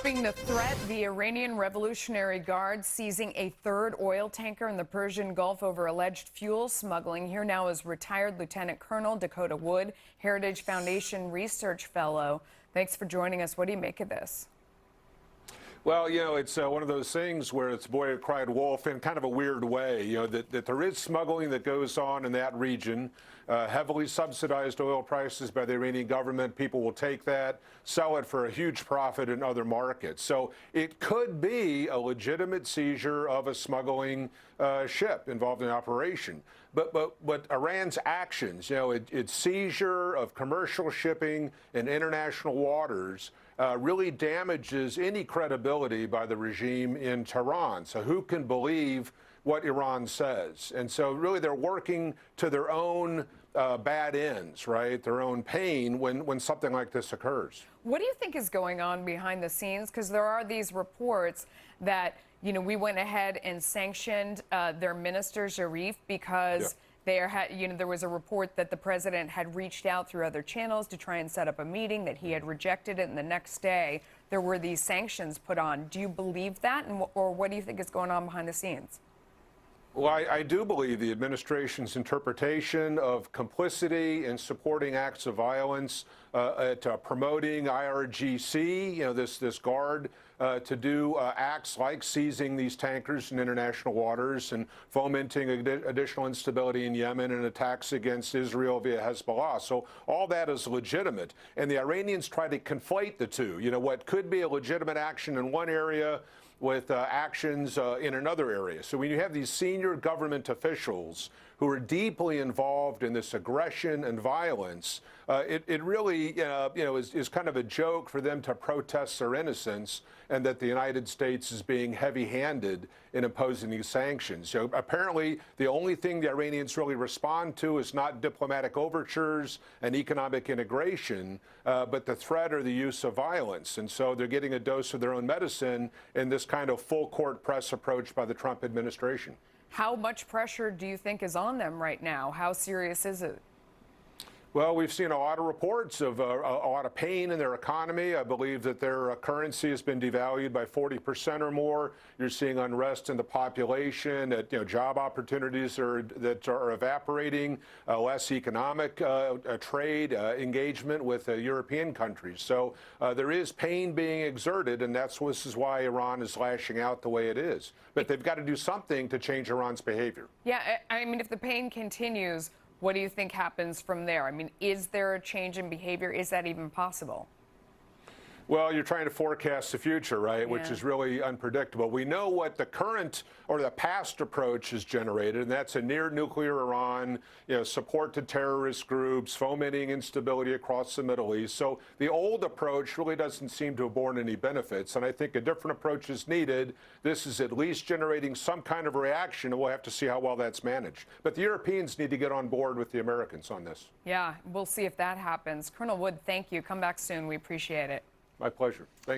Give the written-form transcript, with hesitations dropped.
Upping the threat, the Iranian Revolutionary Guard seizing a third oil tanker in the Persian Gulf over alleged fuel smuggling. Here now is retired Lieutenant Colonel Dakota Wood, Heritage Foundation Research Fellow. Thanks for joining us. What do you make of this? Well, it's one of those things where it's boy who cried wolf in kind of a weird way, that there is smuggling that goes on in that region, heavily subsidized oil prices by the Iranian government. People will take that, sell it for a huge profit in other markets. So it could be a legitimate seizure of a smuggling ship involved in the operation. But Iran's actions, its seizure of commercial shipping in international waters really damages any credibility by the regime in Tehran. So who can believe what Iran says? And so really they're working to their own bad ends, right? Their own pain when something like this occurs. What do you think is going on behind the scenes? Because there are these reports that, we went ahead and sanctioned their minister, Zarif, because there was a report that the president had reached out through other channels to try and set up a meeting, that he had rejected it, and the next day there were these sanctions put on. Do you believe that, or what do you think is going on behind the scenes? Well, I do believe the administration's interpretation of complicity in supporting acts of violence, promoting IRGC, this guard, to do acts like seizing these tankers in international waters and fomenting additional instability in Yemen and attacks against Israel via Hezbollah. So all that is legitimate. And the Iranians try to conflate the two. What could be a legitimate action in one area with actions in another area. So when you have these senior government officials who are deeply involved in this aggression and violence, it really is kind of a joke for them to protest their innocence and that the United States is being heavy-handed in imposing these sanctions. Apparently, the only thing the Iranians really respond to is not diplomatic overtures and economic integration, but the threat or the use of violence. And so they're getting a dose of their own medicine in this kind of full-court press approach by the Trump administration. How much pressure do you think is on them right now? How serious is it? Well, we've seen a lot of reports of a lot of pain in their economy. I believe that their currency has been devalued by 40% or more. You're seeing unrest in the population, job opportunities that are evaporating, less economic trade engagement with European countries. So there is pain being exerted, and this is why Iran is lashing out the way it is. But they've got to do something to change Iran's behavior. Yeah, I mean, if the pain continues, what do you think happens from there? I mean, is there a change in behavior? Is that even possible? Well, you're trying to forecast the future, right? Yeah. Which is really unpredictable. We know what the current or the past approach has generated, and that's a near nuclear Iran, support to terrorist groups, fomenting instability across the Middle East. So the old approach really doesn't seem to have borne any benefits, and I think a different approach is needed. This is at least generating some kind of reaction, and we'll have to see how well that's managed. But the Europeans need to get on board with the Americans on this. Yeah, we'll see if that happens. Colonel Wood, thank you. Come back soon. We appreciate it. My pleasure. Thank you.